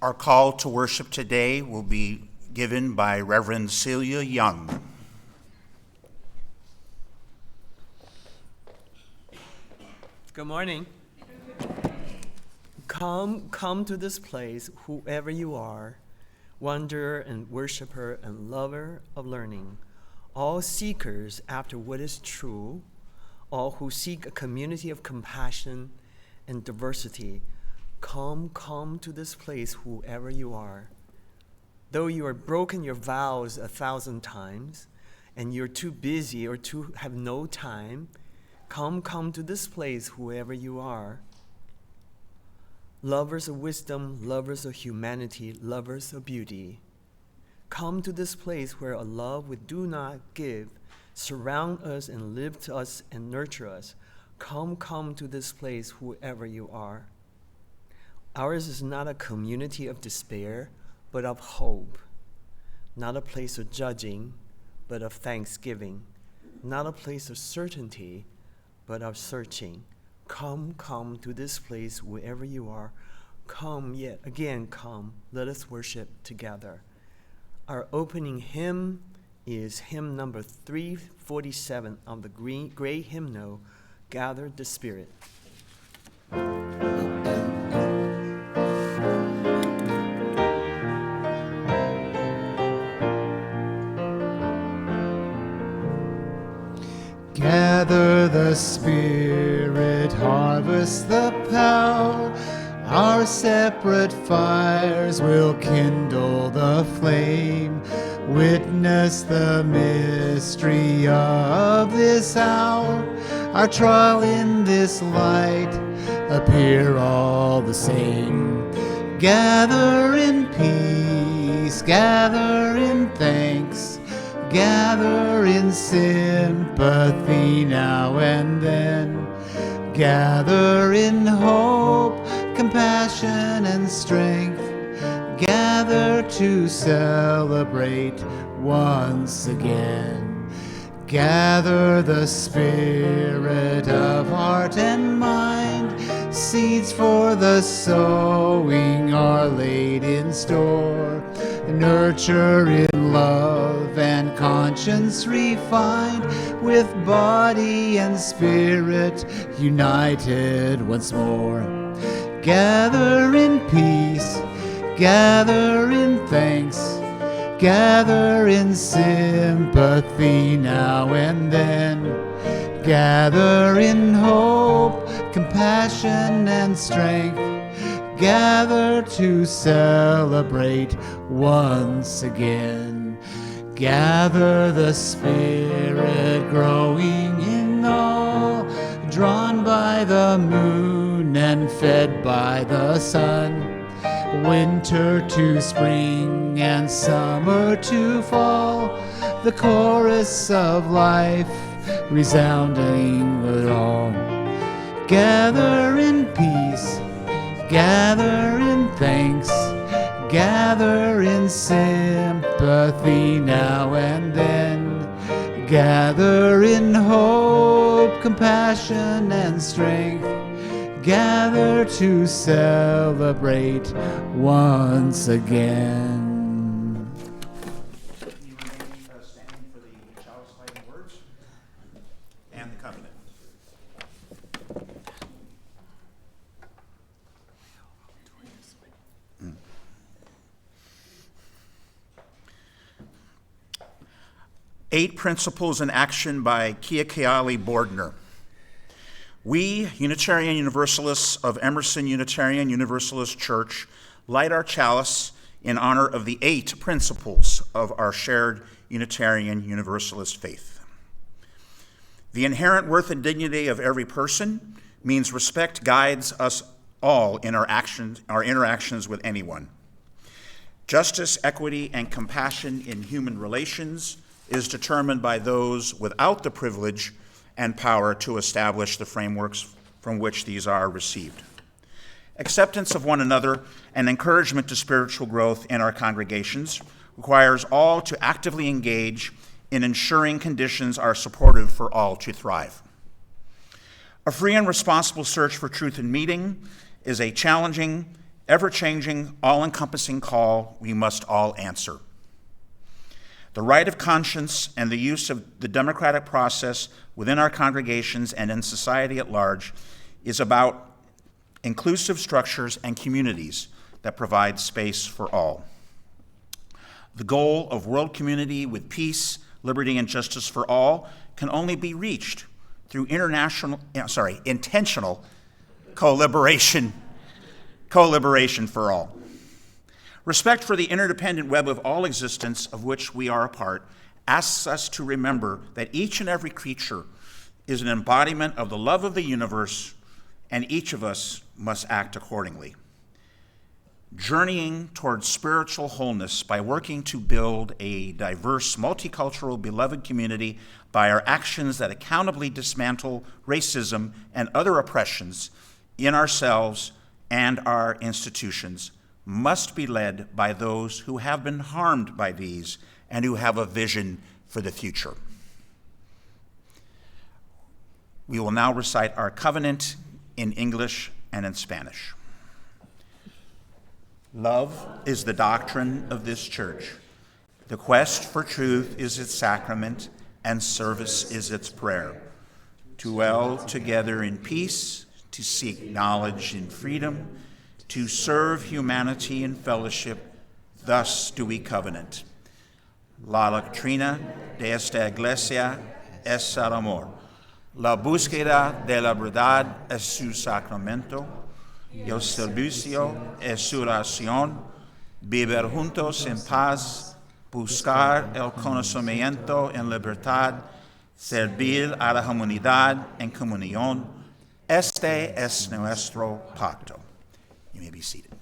Our call to worship today will be given by Reverend Celia Young. Good morning. Come to this place, whoever you are, wanderer and worshiper and lover of learning, all seekers after what is true, all who seek a community of compassion and diversity. Come to this place, whoever you are. Though you are broken your vows 1,000 times, and you're too busy or have no time, come to this place, whoever you are. Lovers of wisdom, lovers of humanity, lovers of beauty. Come to this place where a love we do not give surround us and lift us and nurture us. Come to this place, whoever you are. Ours is not a community of despair, but of hope. Not a place of judging, but of thanksgiving. Not a place of certainty, but of searching. Come to this place, wherever you are. Come, yet again come. Let us worship together. Our opening hymn is hymn number 347 of the great hymnal, Gather the Spirit. Gather the Spirit, harvest the power. Our separate fires will kindle the flame. Witness the mystery of this hour. Our trial in this light appear all the same. Gather in peace, gather in thanks. Gather in sympathy now and then. Gather in hope, compassion and strength. Gather to celebrate once again. Gather the spirit of heart and mind. Seeds for the sowing are laid in store. Nurture in love and conscience refined, with body and spirit united once more. Gather in peace, gather in thanks, gather in sympathy now and then. Gather in hope, compassion and strength. Gather to celebrate once again. Gather the Spirit growing in all, drawn by the moon and fed by the sun. Winter to spring and summer to fall, the chorus of life resounding with all. Gather in peace, gather in thanks, gather in sympathy now and then. Gather in hope, compassion and strength. Gather to celebrate once again. You remain standing for the child's fighting words and the covenant. 8 Principles in Action by Keakeali Bordner. We, Unitarian Universalists of Emerson Unitarian Universalist Church, light our chalice in honor of the 8 principles of our shared Unitarian Universalist faith. The inherent worth and dignity of every person means respect guides us all in our interactions with anyone. Justice, equity, and compassion in human relations is determined by those without the privilege and power to establish the frameworks from which these are received. Acceptance of one another and encouragement to spiritual growth in our congregations requires all to actively engage in ensuring conditions are supportive for all to thrive. A free and responsible search for truth in meeting is a challenging ever-changing, all-encompassing call we must all answer. The right of conscience and the use of the democratic process within our congregations and in society at large is about inclusive structures and communities that provide space for all. The goal of world community with peace, liberty, and justice for all can only be reached through intentional collaboration for all. Respect for the interdependent web of all existence of which we are a part asks us to remember that each and every creature is an embodiment of the love of the universe, and each of us must act accordingly. Journeying towards spiritual wholeness by working to build a diverse, multicultural, beloved community by our actions that accountably dismantle racism and other oppressions in ourselves and our institutions must be led by those who have been harmed by these and who have a vision for the future. We will now recite our covenant in English and in Spanish. Love is the doctrine of this church. The quest for truth is its sacrament, and service is its prayer. To dwell together in peace, to seek knowledge in freedom, to serve humanity in fellowship, thus do we covenant. La doctrina de esta iglesia es el amor. La búsqueda de la verdad es su sacramento. El servicio es su oración. Vivir juntos en paz. Buscar el conocimiento en libertad. Servir a la humanidad en comunión. Este es nuestro pacto. You may be seated.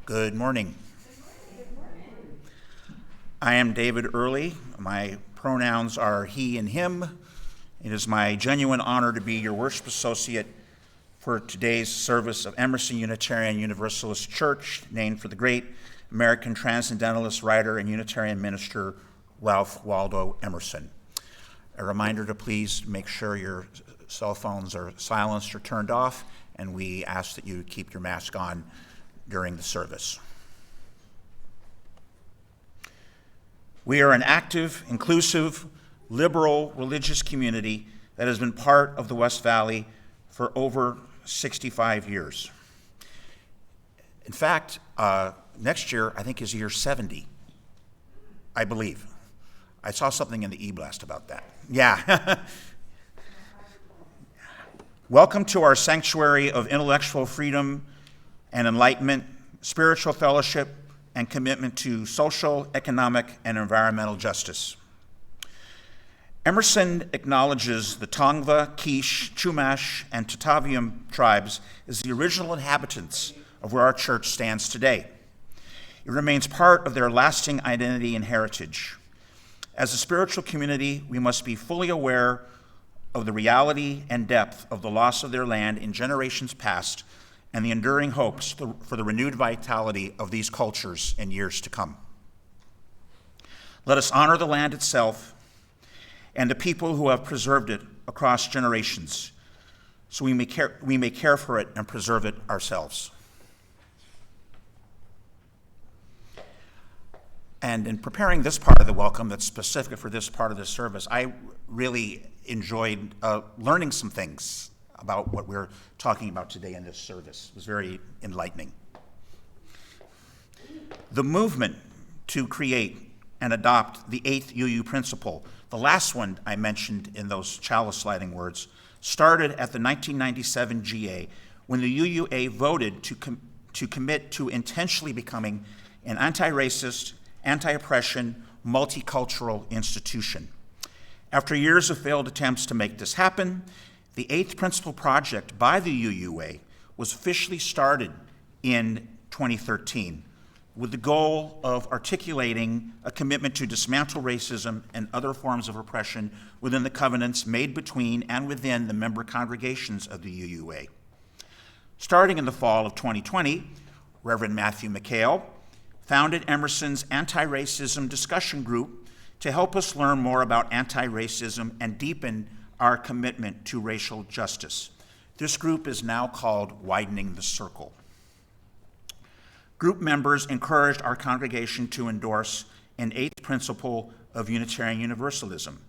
Good morning. I am David Early. My pronouns are he and him. It is my genuine honor to be your worship associate for today's service of Emerson Unitarian Universalist Church, named for the great American transcendentalist writer and Unitarian minister Ralph Waldo Emerson. A reminder to please make sure your cell phones are silenced or turned off, and we ask that you keep your mask on during the service. We are an active, inclusive, liberal religious community that has been part of the West Valley for over 65 years. In fact, next year, I think, is year 70, I believe. I saw something in the e-blast about that. Yeah. Welcome to our sanctuary of intellectual freedom and enlightenment, spiritual fellowship, and commitment to social, economic, and environmental justice. Emerson acknowledges the Tongva, Quiche, Chumash, and Tataviam tribes as the original inhabitants of where our church stands today. It remains part of their lasting identity and heritage. As a spiritual community, we must be fully aware of the reality and depth of the loss of their land in generations past and the enduring hopes for the renewed vitality of these cultures in years to come. Let us honor the land itself and the people who have preserved it across generations, so we may care for it and preserve it ourselves. And in preparing this part of the welcome that's specific for this part of the service, I really enjoyed learning some things about what we're talking about today in this service. It was very enlightening. The movement to create and adopt the 8th UU principle, the last one I mentioned in those chalice sliding words, started at the 1997 GA when the UUA voted to commit to intentionally becoming an anti-racist, anti-oppression, multicultural institution. After years of failed attempts to make this happen, the 8th Principle Project by the UUA was officially started in 2013 with the goal of articulating a commitment to dismantle racism and other forms of oppression within the covenants made between and within the member congregations of the UUA. Starting in the fall of 2020, Reverend Matthew McHale founded Emerson's anti-racism discussion group to help us learn more about anti-racism and deepen our commitment to racial justice. This group is now called Widening the Circle. Group members encouraged our congregation to endorse an eighth principle of Unitarian Universalism.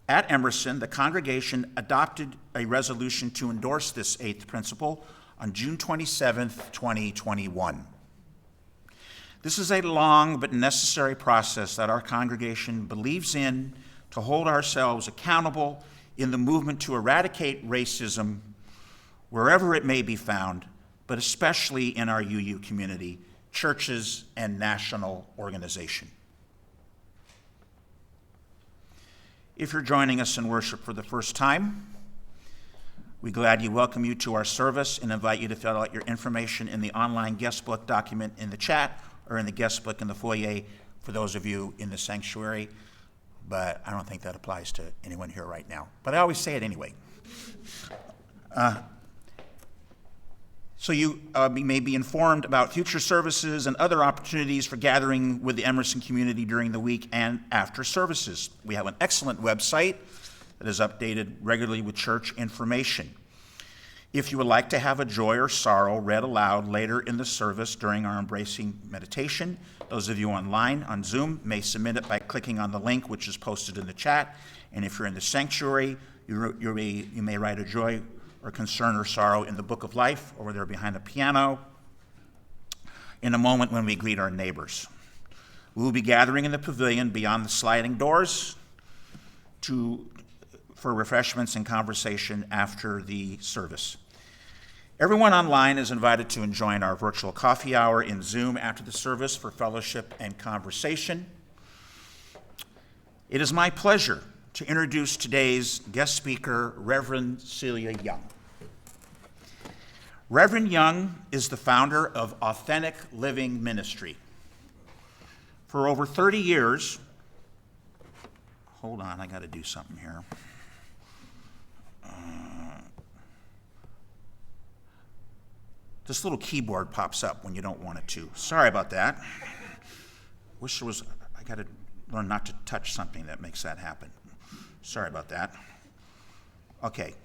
At Emerson, the congregation adopted a resolution to endorse this eighth principle on June 27, 2021. This is a long but necessary process that our congregation believes in to hold ourselves accountable in the movement to eradicate racism wherever it may be found, but especially in our UU community, churches, and national organization. If you're joining us in worship for the first time, we gladly welcome you to our service and invite you to fill out your information in the online guest book document in the chat or in the guest book in the foyer for those of you in the sanctuary, but I don't think that applies to anyone here right now. But I always say it anyway. So you may be informed about future services and other opportunities for gathering with the Emerson community during the week and after services. We have an excellent website that is updated regularly with church information. If you would like to have a joy or sorrow read aloud later in the service during our embracing meditation, those of you online on Zoom may submit it by clicking on the link which is posted in the chat. And if you're in the sanctuary, you may write a joy or concern or sorrow in the book of life over there behind the piano in a moment when we greet our neighbors. We will be gathering in the pavilion beyond the sliding doors for refreshments and conversation after the service. Everyone online is invited to join our virtual coffee hour in Zoom after the service for fellowship and conversation. It is my pleasure to introduce today's guest speaker, Reverend Celia Young. Reverend Young is the founder of Authentic Living Ministry. For over 30 years, hold on, I got to do something here. This little keyboard pops up when you don't want it to. Sorry about that. Wish there was, I got to learn not to touch something that makes that happen. Sorry about that. Okay.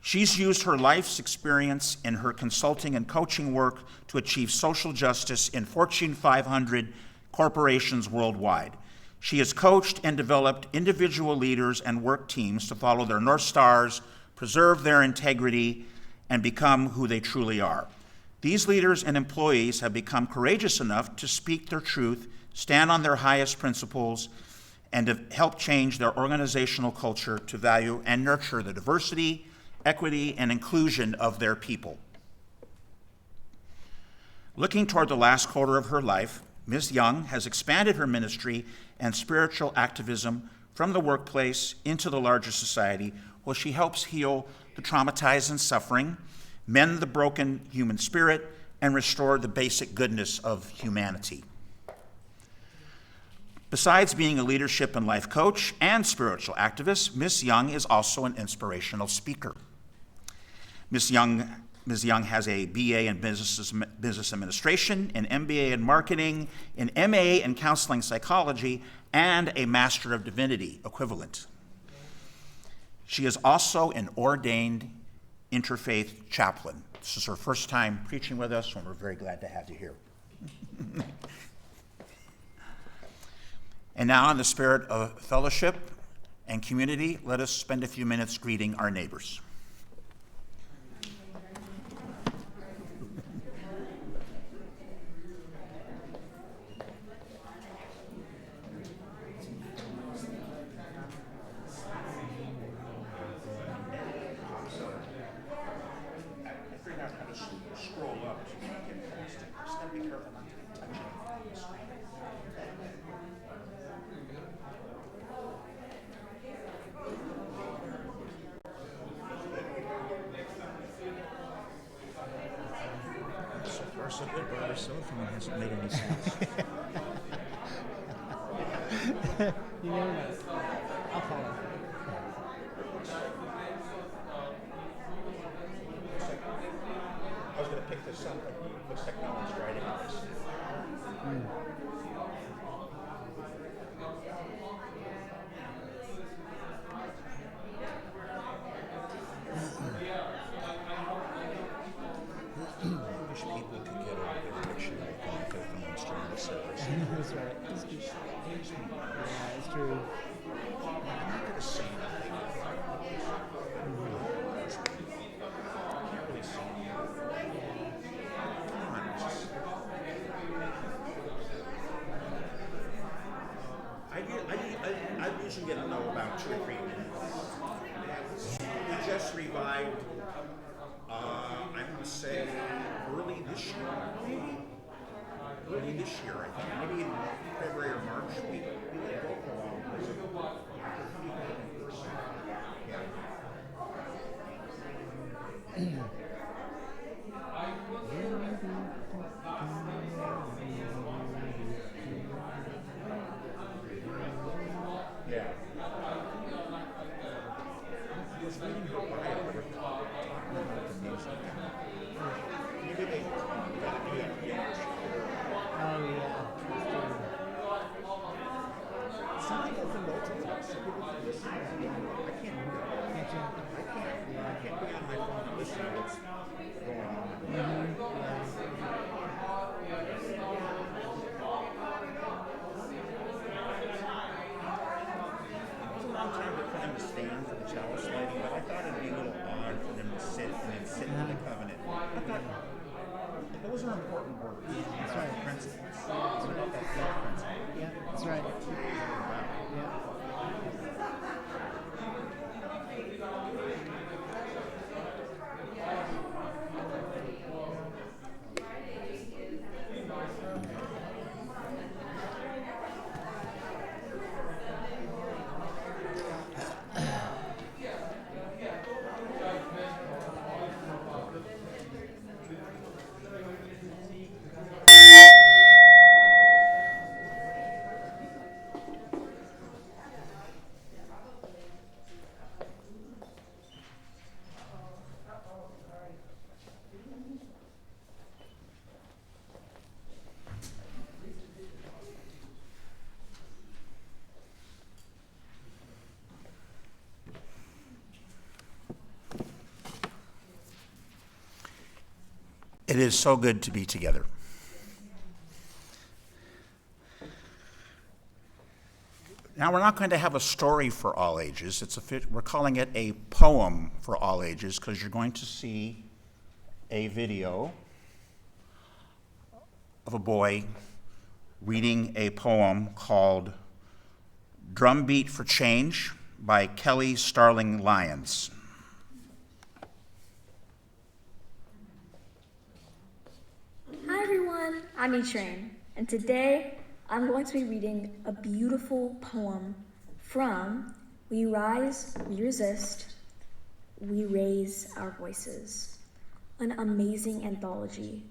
She's used her life's experience in her consulting and coaching work to achieve social justice in Fortune 500 corporations worldwide. She has coached and developed individual leaders and work teams to follow their North Stars, preserve their integrity, and become who they truly are. These leaders and employees have become courageous enough to speak their truth, stand on their highest principles, and to help change their organizational culture to value and nurture the diversity, equity, and inclusion of their people. Looking toward the last quarter of her life, Ms. Young has expanded her ministry and spiritual activism from the workplace into the larger society, where she helps heal the traumatized and suffering, mend the broken human spirit, and restore the basic goodness of humanity. Besides being a leadership and life coach and spiritual activist, Ms. Young is also an inspirational speaker. Ms. Young has a BA in Business Administration, an MBA in Marketing, an MA in Counseling Psychology, and a Master of Divinity equivalent. She is also an ordained interfaith chaplain. This is her first time preaching with us, and we're very glad to have you here. And now, in the spirit of fellowship and community, let us spend a few minutes greeting our neighbors. So good, but our cell phone hasn't made any sense. You never know. I'll follow. I was going to pick this up, but the technology right in this. We just revived, I'm going to say early this year, maybe? Early this year, I think. Maybe in February or March. We let go for a while. Yeah. I was reading her bio. They were talking about the music. Maybe they got to do that again. Oh, yeah. Something has the multiplex. So people can listen. I can't do that. Can't you? I can't be on my phone and listen to what's going on. It was a long time for them to stand for the chalice lighting, but I thought it'd be a little odd for them to sit and then sit in the covenant. I thought those are important words. That's right. Principles. It's about that love principle. Yeah, that's right. Yeah. It is so good to be together. Now, we're not going to have a story for all ages. We're calling it a poem for all ages because you're going to see a video of a boy reading a poem called Drumbeat for Change by Kelly Starling Lyons. Hi everyone, I'm E-Train, and today I'm going to be reading a beautiful poem from We Rise, We Resist, We Raise Our Voices, an amazing anthology.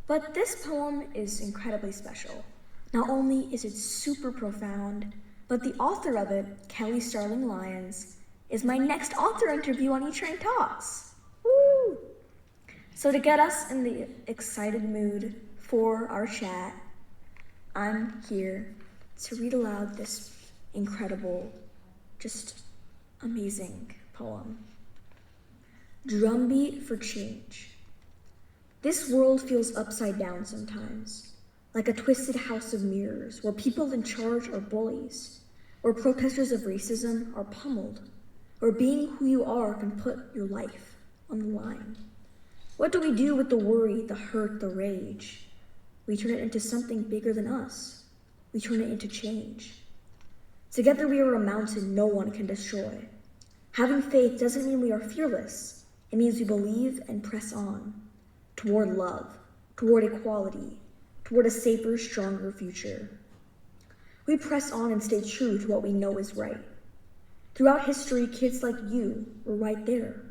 But this poem is incredibly special. Not only is it super profound, but the author of it, Kelly Starling Lyons, is my next author interview on E-Train Talks. Woo! So to get us in the excited mood for our chat, I'm here to read aloud this incredible, just amazing poem. Drumbeat for Change. This world feels upside down sometimes, like a twisted house of mirrors where people in charge are bullies, where protesters of racism are pummeled, where being who you are can put your life on the line. What do we do with the worry, the hurt, the rage? We turn it into something bigger than us. We turn it into change. Together we are a mountain no one can destroy. Having faith doesn't mean we are fearless. It means we believe and press on. Toward love, toward equality, toward a safer, stronger future. We press on and stay true to what we know is right. Throughout history, kids like you were right there,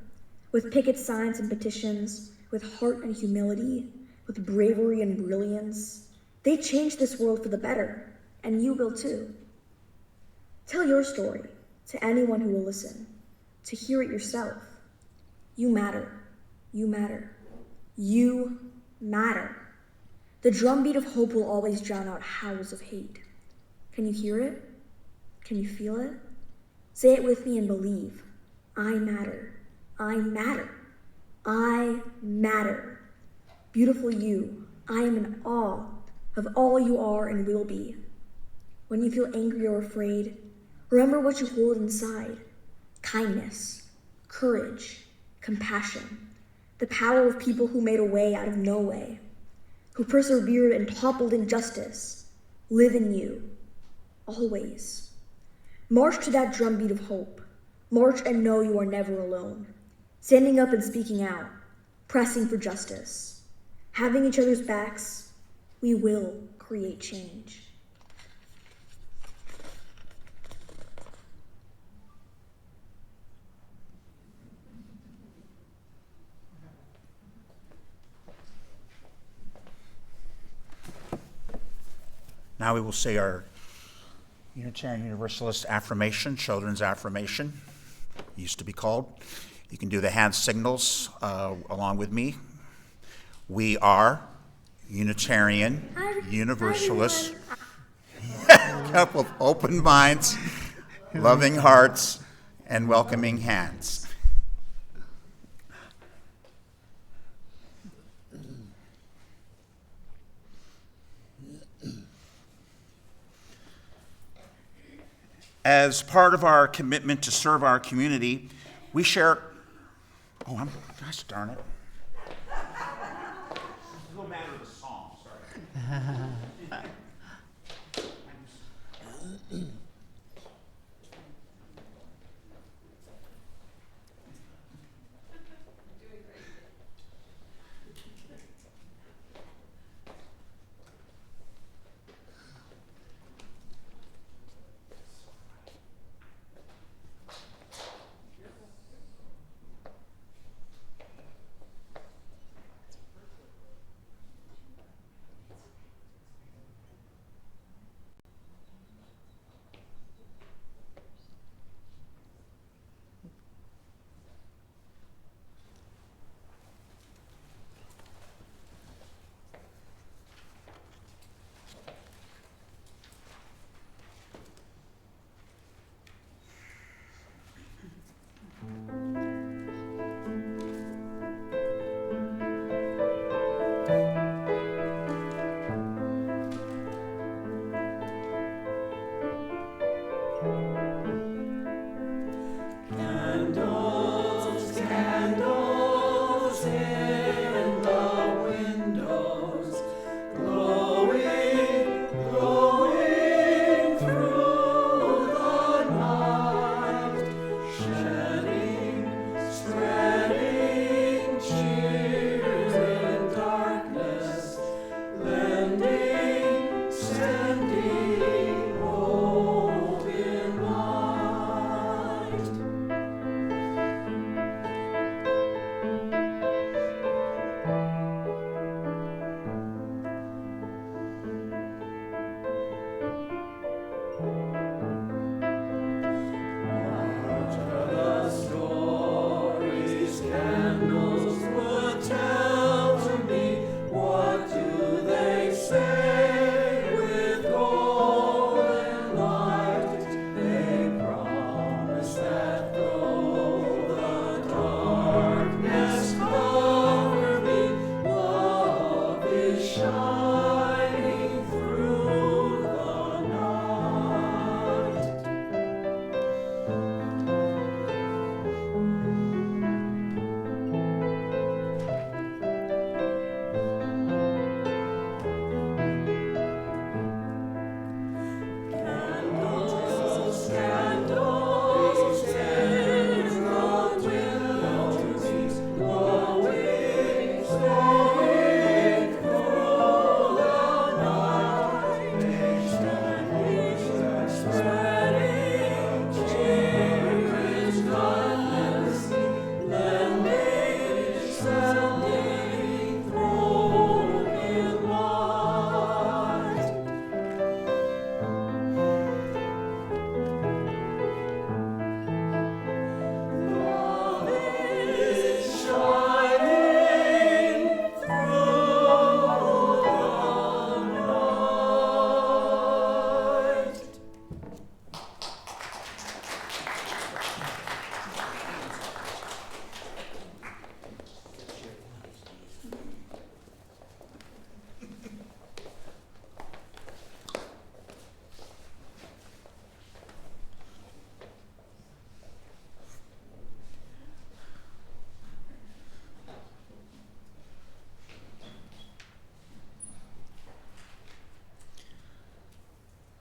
with picket signs and petitions, with heart and humility, with bravery and brilliance. They changed this world for the better, and you will too. Tell your story to anyone who will listen, to hear it yourself. You matter. You matter. You matter. The drumbeat of hope will always drown out howls of hate. Can you hear it? Can you feel it? Say it with me and believe. I matter. I matter. I matter. Beautiful you, I am in awe of all you are and will be. When you feel angry or afraid, remember what you hold inside. Kindness, courage, compassion, the power of people who made a way out of no way, who persevered and toppled injustice, live in you, always. March to that drumbeat of hope. March and know you are never alone. Standing up and speaking out, pressing for justice. Having each other's backs, we will create change. Now we will say our Unitarian Universalist affirmation, children's affirmation, used to be called. You can do the hand signals along with me. We are Unitarian Universalists, couple of open minds, loving hearts, and welcoming hands. As part of our commitment to serve our community, we share, gosh darn it. It's no matter of the song, sorry.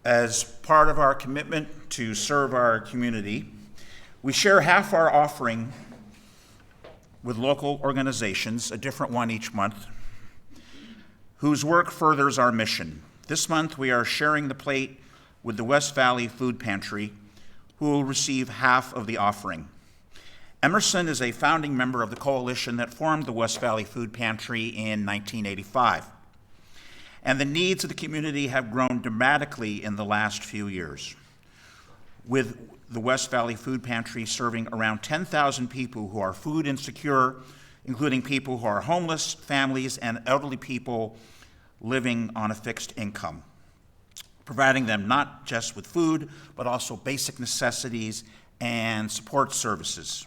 As part of our commitment to serve our community, We share half our offering with local organizations, a different one each month, whose work furthers our mission. This month, we are sharing the plate with the West Valley Food Pantry, who will receive half of the offering. Emerson is a founding member of the coalition that formed the West Valley Food Pantry in 1985. And the needs of the community have grown dramatically in the last few years, with the West Valley Food Pantry serving around 10,000 people who are food insecure, including people who are homeless, families, and elderly people living on a fixed income, providing them not just with food, but also basic necessities and support services.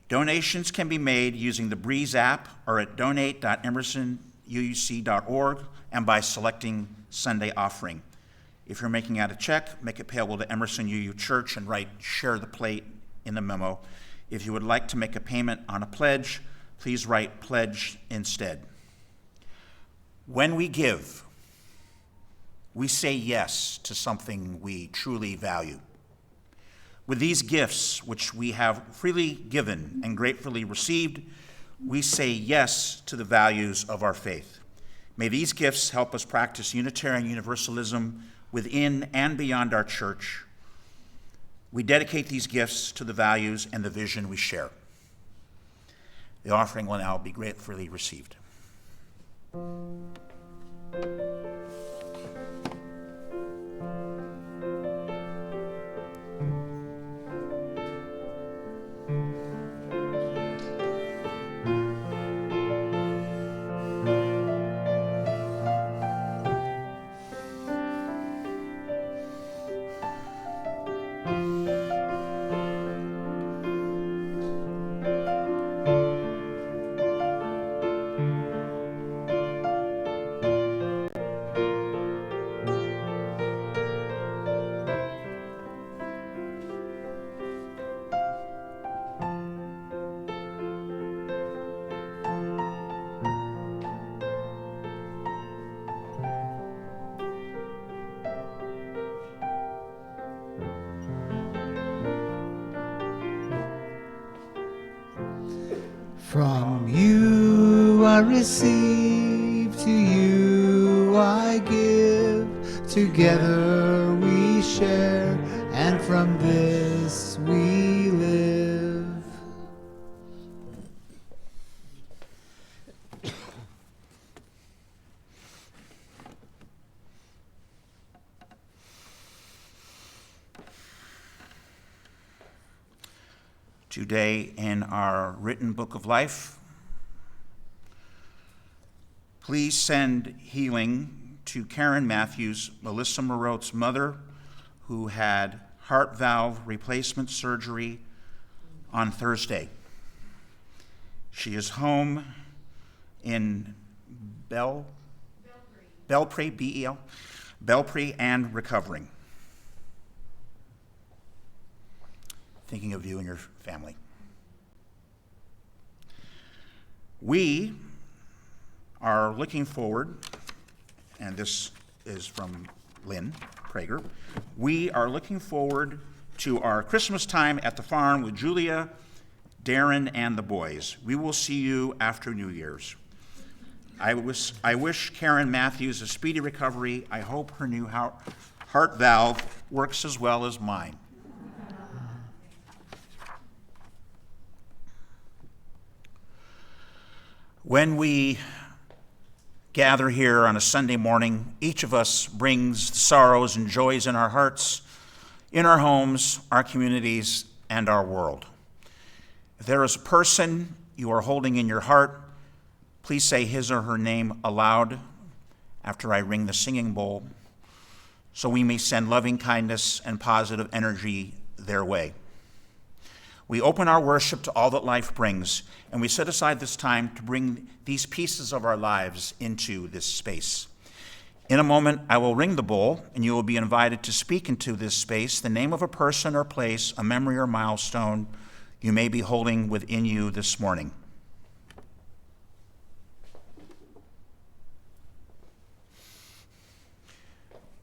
Donations can be made using the Breeze app or at donate.emersonuuc.org and by selecting Sunday offering. If you're making out a check, make it payable to Emerson UU Church and write "share the plate" in the memo. If you would like to make a payment on a pledge, please write "pledge" instead. When we give, we say yes to something we truly value. With these gifts, which we have freely given and gratefully received, we say yes to the values of our faith. May these gifts help us practice Unitarian Universalism within and beyond our church. We dedicate these gifts to the values and the vision we share. The offering will now be gratefully received. From you I receive, to you I give. Together we share, and from this we live. Today in our written book of life, please send healing to Karen Matthews, Melissa Marote's mother, who had heart valve replacement surgery on Thursday. She is home in Belpre, B-E-L, Belpre, and recovering. Thinking of you and your family. We are looking forward, and this is from Lynn Prager, we are looking forward to our Christmas time at the farm with Julia, Darren, and the boys. We will see you after New Year's. I wish Karen Matthews a speedy recovery. I hope her new heart valve works as well as mine. When we gather here on a Sunday morning, each of us brings the sorrows and joys in our hearts, in our homes, our communities, and our world. If there is a person you are holding in your heart, please say his or her name aloud after I ring the singing bowl, so we may send loving kindness and positive energy their way. We open our worship to all that life brings, and we set aside this time to bring these pieces of our lives into this space. In a moment, I will ring the bowl, and you will be invited to speak into this space the name of a person or place, a memory or milestone you may be holding within you this morning.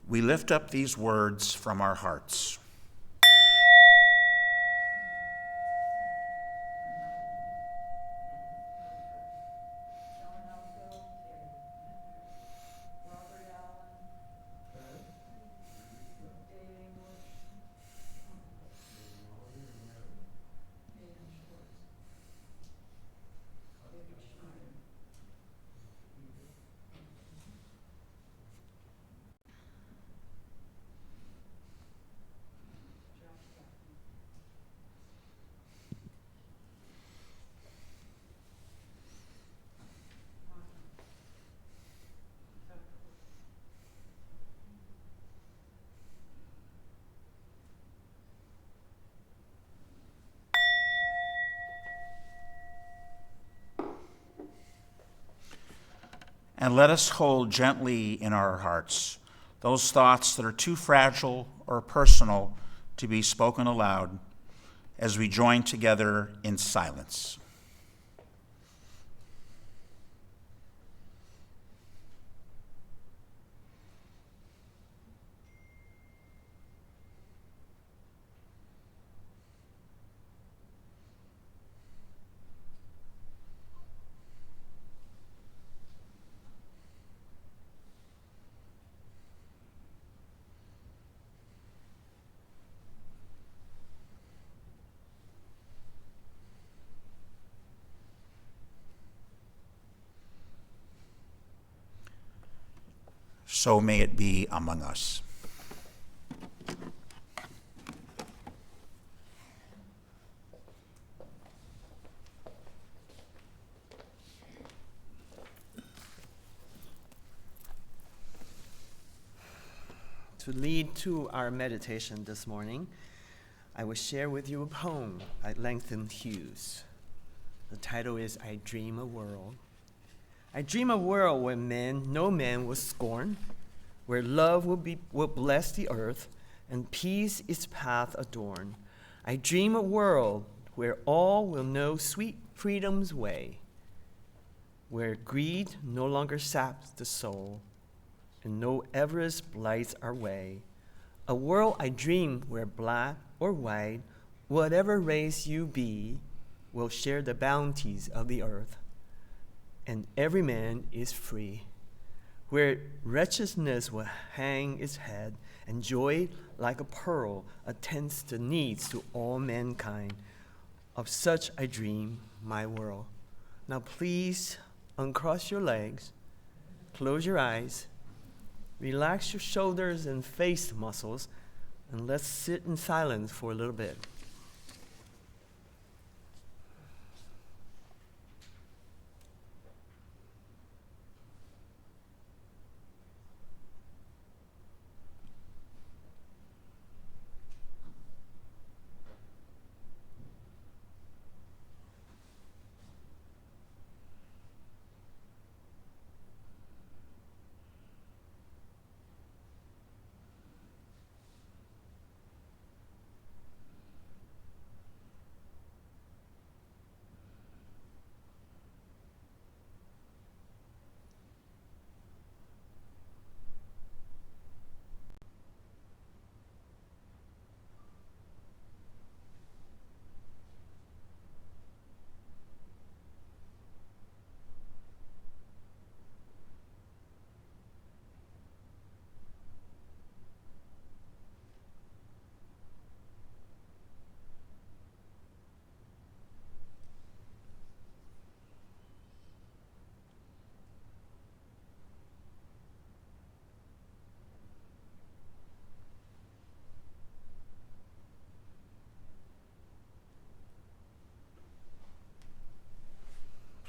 We lift up these words from our hearts. and let us hold gently in our hearts those thoughts that are too fragile or personal to be spoken aloud as we join together in silence. So may it be among us. To lead to our meditation this morning, I will share with you a poem by Langston Hughes. The title is I Dream a World. I dream a world where no man will scorn, where love will bless the earth, and peace its path adorn. I dream a world where all will know sweet freedom's way, where greed no longer saps the soul, and no avarice blights our way. A world I dream where black or white, whatever race you be, will share the bounties of the earth, and every man is free, where righteousness will hang its head, and joy like a pearl attends the needs to all mankind. Of such I dream my world. Now please uncross your legs, close your eyes, relax your shoulders and face muscles, and let's sit in silence for a little bit.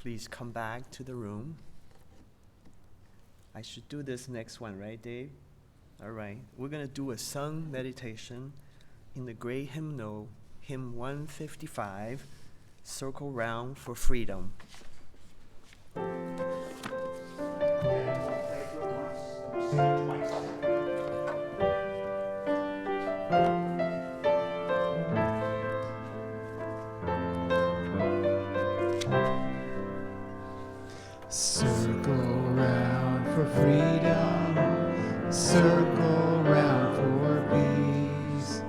Please come back to the room. I should do this next one, right, Dave? All right. We're going to do a sung meditation in the great hymnal, hymn 155, Circle Round for Freedom. Circle round for freedom, circle round for peace,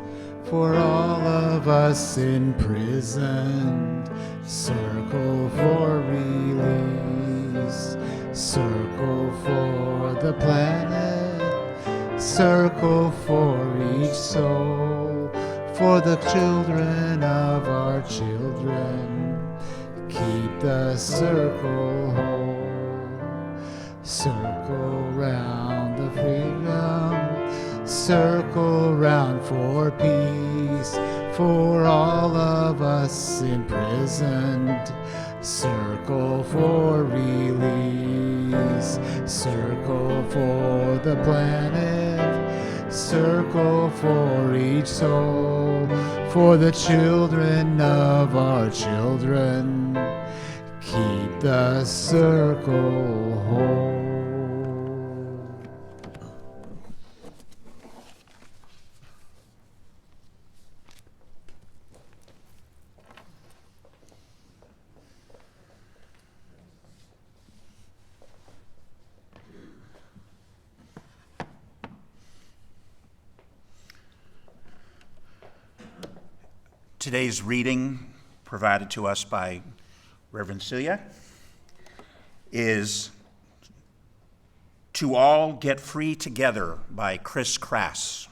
for all of us imprisoned, circle for release, circle for the planet, circle for each soul, for the children of our children. Keep the circle whole. Circle round the freedom, circle round for peace, for all of us imprisoned. Circle for release, circle for the planet, circle for each soul, for the children of our children. Keep the circle whole. Today's reading, provided to us by Reverend Celia, is To All Get Free Together by Chris Crass.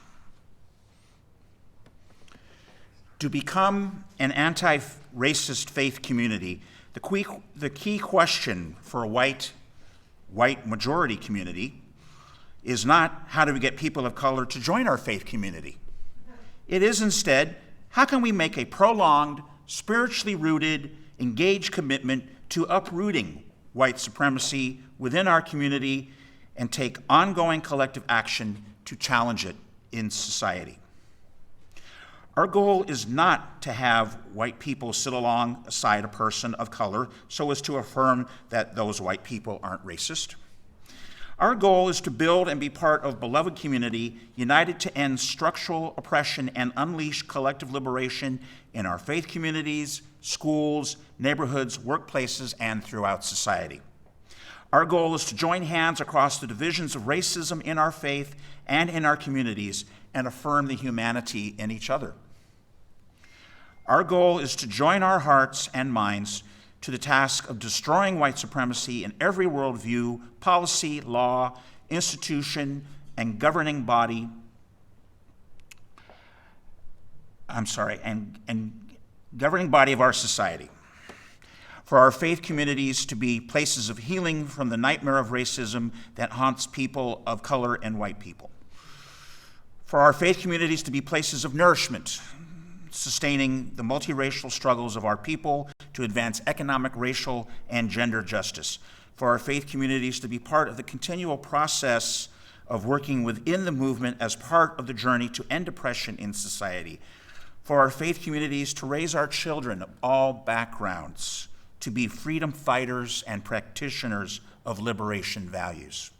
To become an anti-racist faith community, the key question for a white majority community is not how do we get people of color to join our faith community. It is instead, how can we make a prolonged, spiritually rooted, engaged commitment to uprooting white supremacy within our community and take ongoing collective action to challenge it in society. Our goal is not to have white people sit alongside a person of color so as to affirm that those white people aren't racist. Our goal is to build and be part of a beloved community united to end structural oppression and unleash collective liberation in our faith communities, schools, neighborhoods, workplaces, and throughout society. Our goal is to join hands across the divisions of racism in our faith and in our communities and affirm the humanity in each other. Our goal is to join our hearts and minds to the task of destroying white supremacy in every worldview, policy, law, institution, and governing body. Governing body of our society. For our faith communities to be places of healing from the nightmare of racism that haunts people of color and white people. For our faith communities to be places of nourishment, sustaining the multiracial struggles of our people to advance economic, racial, and gender justice. For our faith communities to be part of the continual process of working within the movement as part of the journey to end oppression in society. For our faith communities to raise our children of all backgrounds to be freedom fighters and practitioners of liberation values.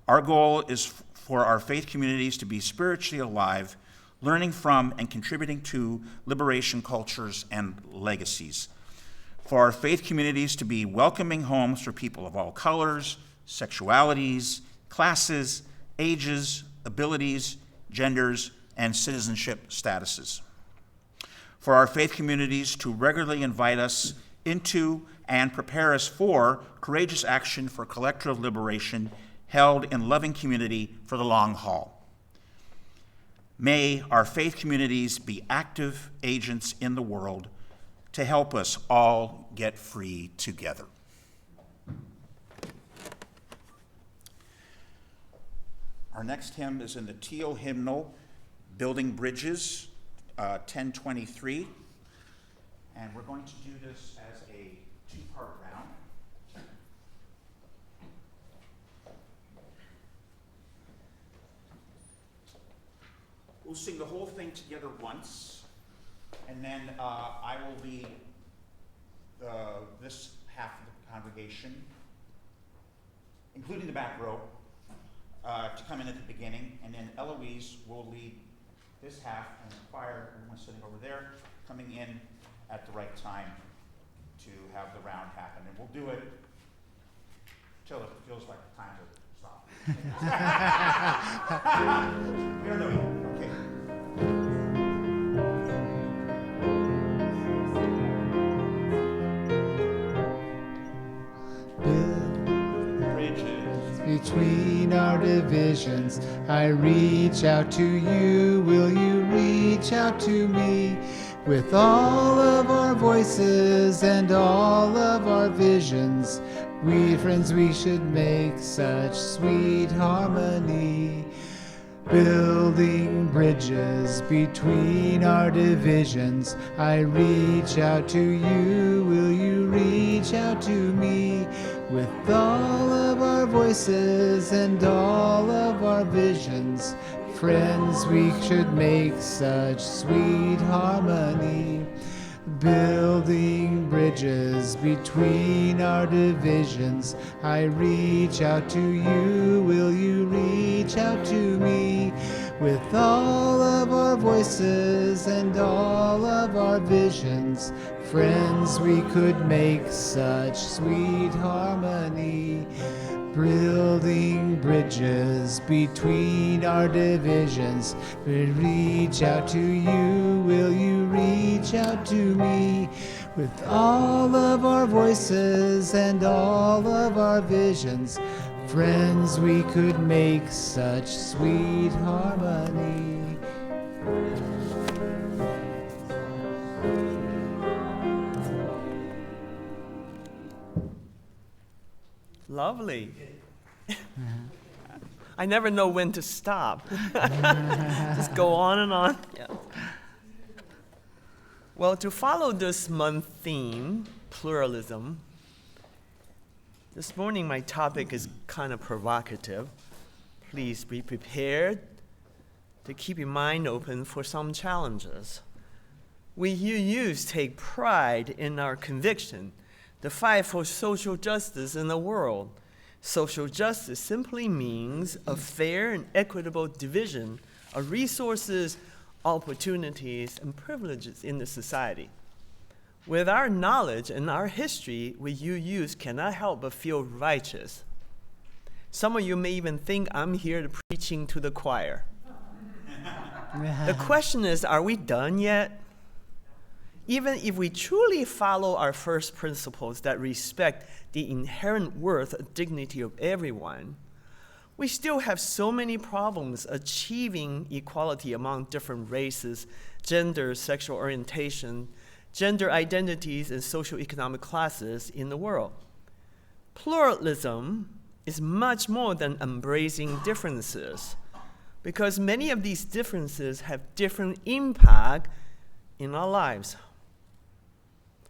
Our goal is for our faith communities to be spiritually alive, learning from and contributing to liberation cultures and legacies. For our faith communities to be welcoming homes for people of all colors, sexualities, classes, ages, abilities, genders, and citizenship statuses. For our faith communities to regularly invite us into and prepare us for courageous action for collective liberation held in loving community for the long haul. May our faith communities be active agents in the world to help us all get free together. Our next hymn is in the Teal hymnal, Building Bridges, 1023. And we're going to do this as a two-part round. We'll sing the whole thing together once, and then I will lead this half of the congregation, including the back row, to come in at the beginning, and then Eloise will lead this half, and the choir, everyone sitting over there, coming in at the right time to have the round happen. And we'll do it till it feels like the time to stop. We don't know yet. Okay. Between our divisions, I reach out to you. Will you reach out to me? With all of our voices and all of our visions, we friends, we should make such sweet harmony. Building bridges between our divisions, I reach out to you. Will you reach out to me? With all of our voices and all of our visions, friends, we should make such sweet harmony. Building bridges between our divisions, I reach out to you. Will you reach out to me? With all of our voices and all of our visions, friends, we could make such sweet harmony. Building bridges between our divisions, we reach out to you. will you reach out to me? With all of our voices and all of our visions, friends, we could make such sweet harmony. Lovely. I never know when to stop. Just go on and on. Yeah. Well, to follow this month's theme, pluralism, this morning my topic is kind of provocative. Please be prepared to keep your mind open for some challenges. We UUs take pride in our conviction to fight for social justice in the world. Social justice simply means a fair and equitable division of resources, opportunities, and privileges in the society. With our knowledge and our history, we UUs cannot help but feel righteous. Some of you may even think I'm here preaching to the choir. The question is, are we done yet? Even if we truly follow our first principles that respect the inherent worth and dignity of everyone, we still have so many problems achieving equality among different races, genders, sexual orientation, gender identities, and socioeconomic classes in the world. Pluralism is much more than embracing differences, because many of these differences have different impact in our lives.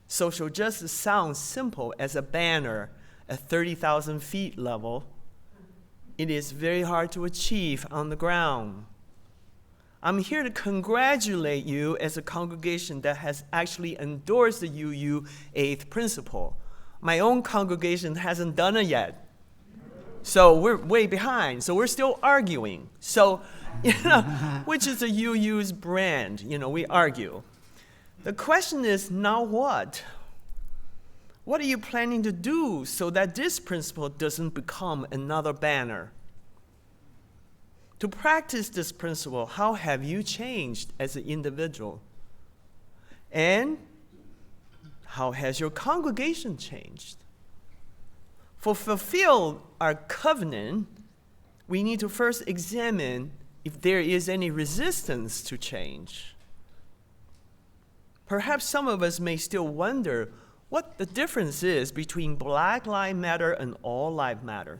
Social justice sounds simple as a banner at 30,000 feet level. It is very hard to achieve on the ground. I'm here to congratulate you as a congregation that has actually endorsed the UU 8th principle. My own congregation hasn't done it yet. So we're way behind. So we're still arguing. So, which is the UU's brand? We argue. The question is, now what? What are you planning to do so that this principle doesn't become another banner? To practice this principle, how have you changed as an individual? And how has your congregation changed? To fulfill our covenant, we need to first examine if there is any resistance to change. Perhaps some of us may still wonder what the difference is between Black Lives Matter and All Lives Matter.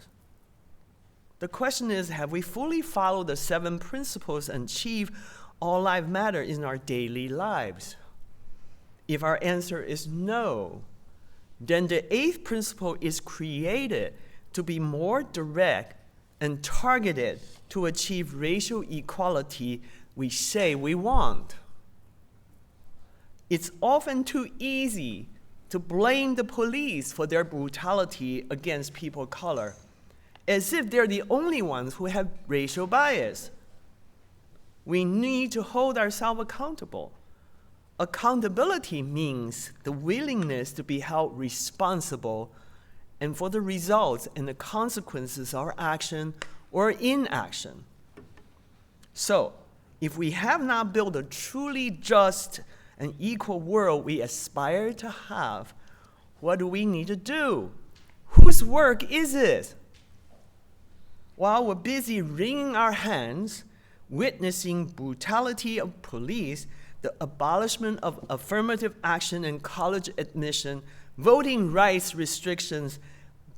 The question is, have we fully followed the 7 principles and achieved All Lives Matter in our daily lives? If our answer is no, then the 8th principle is created to be more direct and targeted to achieve racial equality we say we want. It's often too easy to blame the police for their brutality against people of color, as if they're the only ones who have racial bias. We need to hold ourselves accountable. Accountability means the willingness to be held responsible and for the results and the consequences of our action or inaction. So, if we have not built a truly just and equal world we aspire to have, what do we need to do? Whose work is it? While we're busy wringing our hands, witnessing brutality of police, the abolishment of affirmative action in college admission, voting rights restrictions,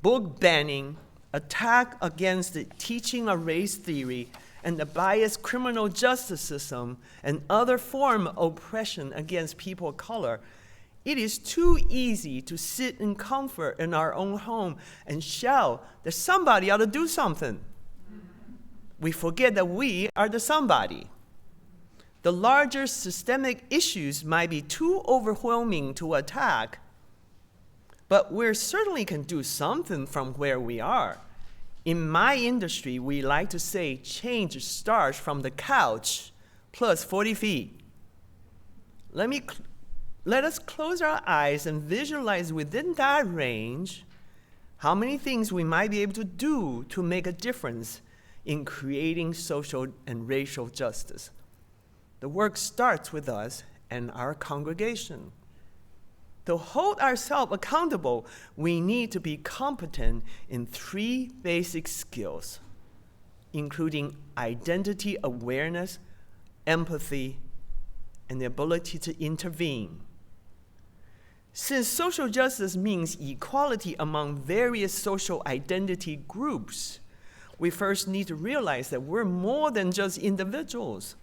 book banning, attack against the teaching of race theory, and the biased criminal justice system, and other form of oppression against people of color, it is too easy to sit in comfort in our own home and shout that somebody ought to do something. We forget that we are the somebody. The larger systemic issues might be too overwhelming to attack, but we certainly can do something from where we are. In my industry, we like to say change starts from the couch plus 40 feet. Let us close our eyes and visualize within that range how many things we might be able to do to make a difference in creating social and racial justice. The work starts with us and our congregation. To hold ourselves accountable, we need to be competent in 3 basic skills, including identity awareness, empathy, and the ability to intervene. Since social justice means equality among various social identity groups, we first need to realize that we're more than just individuals.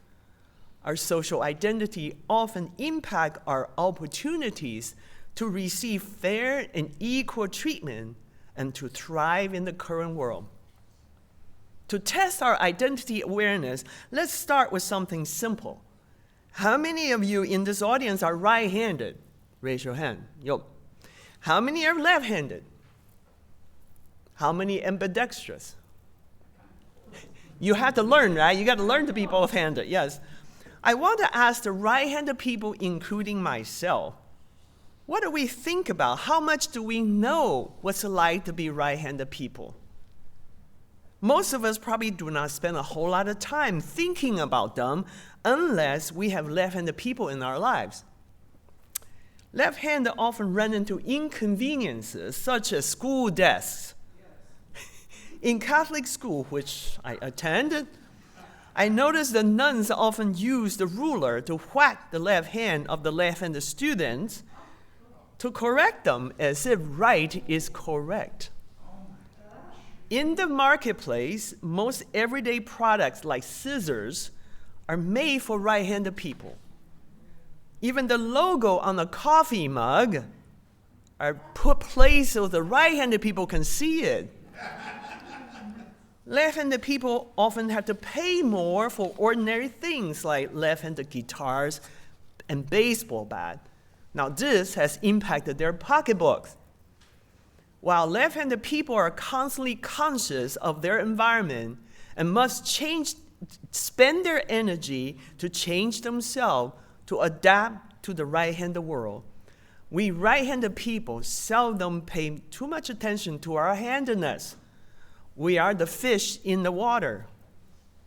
Our social identity often impact our opportunities to receive fair and equal treatment and to thrive in the current world. To test our identity awareness, let's start with something simple. How many of you in this audience are right-handed? Raise your hand. Yo. How many are left-handed? How many ambidextrous? You have to learn, right? You got to learn to be both-handed, yes. I want to ask the right-handed people, including myself, what do we think about? How much do we know what's it like to be right-handed people? Most of us probably do not spend a whole lot of time thinking about them unless we have left-handed people in our lives. Left-handed often run into inconveniences such as school desks. In Catholic school, which I attended, I noticed the nuns often use the ruler to whack the left hand of the left-handed students to correct them as if right is correct. In the marketplace, most everyday products like scissors are made for right-handed people. Even the logo on the coffee mug are put placed so the right-handed people can see it. Left-handed people often have to pay more for ordinary things like left-handed guitars and baseball bat. Now this has impacted their pocketbooks. While left-handed people are constantly conscious of their environment and must spend their energy to change themselves to adapt to the right-handed world, we right-handed people seldom pay too much attention to our handedness. We are the fish in the water.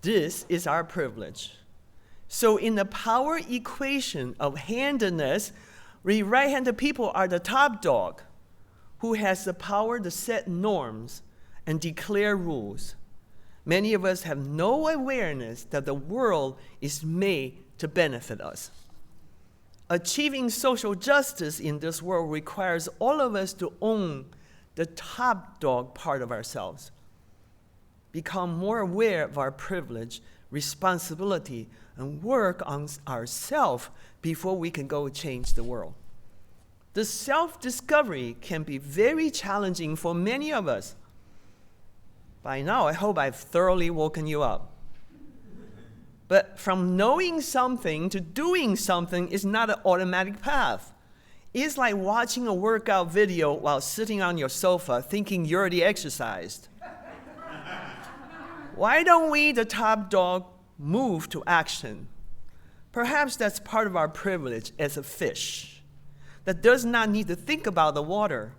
This is our privilege. So in the power equation of handedness, we right-handed people are the top dog who has the power to set norms and declare rules. Many of us have no awareness that the world is made to benefit us. Achieving social justice in this world requires all of us to own the top dog part of ourselves, become more aware of our privilege, responsibility, and work on ourselves before we can go change the world. This self-discovery can be very challenging for many of us. By now, I hope I've thoroughly woken you up. But from knowing something to doing something is not an automatic path. It's like watching a workout video while sitting on your sofa thinking you already exercised. Why don't we, the top dog, move to action? Perhaps that's part of our privilege as a fish that does not need to think about the water.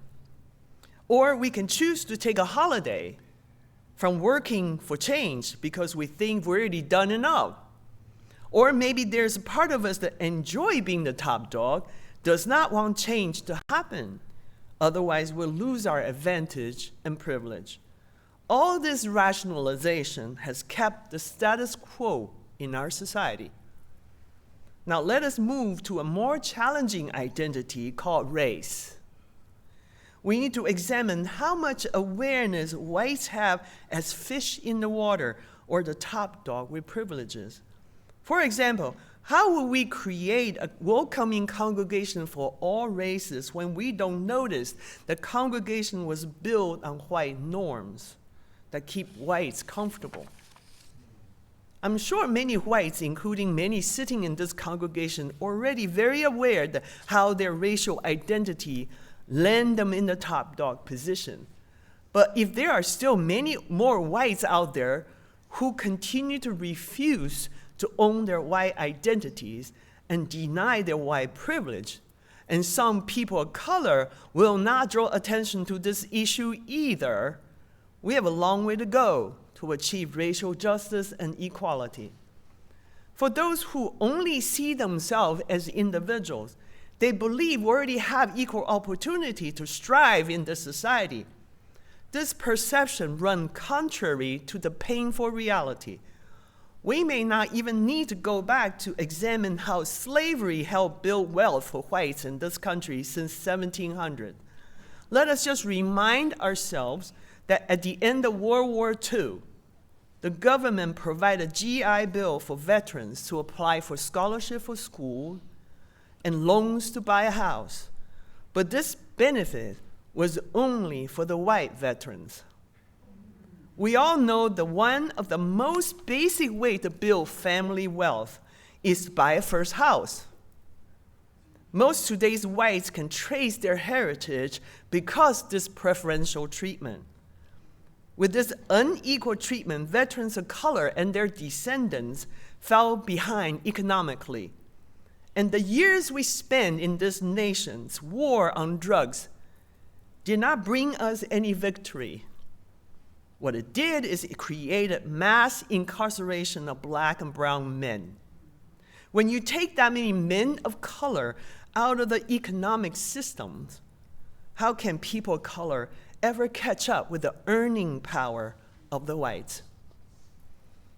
Or we can choose to take a holiday from working for change because we think we've already done enough. Or maybe there's a part of us that enjoy being the top dog, does not want change to happen. Otherwise, we'll lose our advantage and privilege. All this rationalization has kept the status quo in our society. Now let us move to a more challenging identity called race. We need to examine how much awareness whites have as fish in the water or the top dog with privileges. For example, how will we create a welcoming congregation for all races when we don't notice the congregation was built on white norms that keep whites comfortable? I'm sure many whites, including many sitting in this congregation, are already very aware of how their racial identity land them in the top dog position. But if there are still many more whites out there who continue to refuse to own their white identities and deny their white privilege, and some people of color will not draw attention to this issue either, we have a long way to go to achieve racial justice and equality. For those who only see themselves as individuals, they believe we already have equal opportunity to strive in this society. This perception runs contrary to the painful reality. We may not even need to go back to examine how slavery helped build wealth for whites in this country since 1700. Let us just remind ourselves that at the end of World War II, the government provided a GI Bill for veterans to apply for scholarship for school and loans to buy a house. But this benefit was only for the white veterans. We all know that one of the most basic ways to build family wealth is to buy a first house. Most today's whites can trace their heritage because of this preferential treatment. With this unequal treatment, veterans of color and their descendants fell behind economically. And the years we spent in this nation's war on drugs did not bring us any victory. What it did is it created mass incarceration of black and brown men. When you take that many men of color out of the economic systems, how can people of color ever catch up with the earning power of the whites?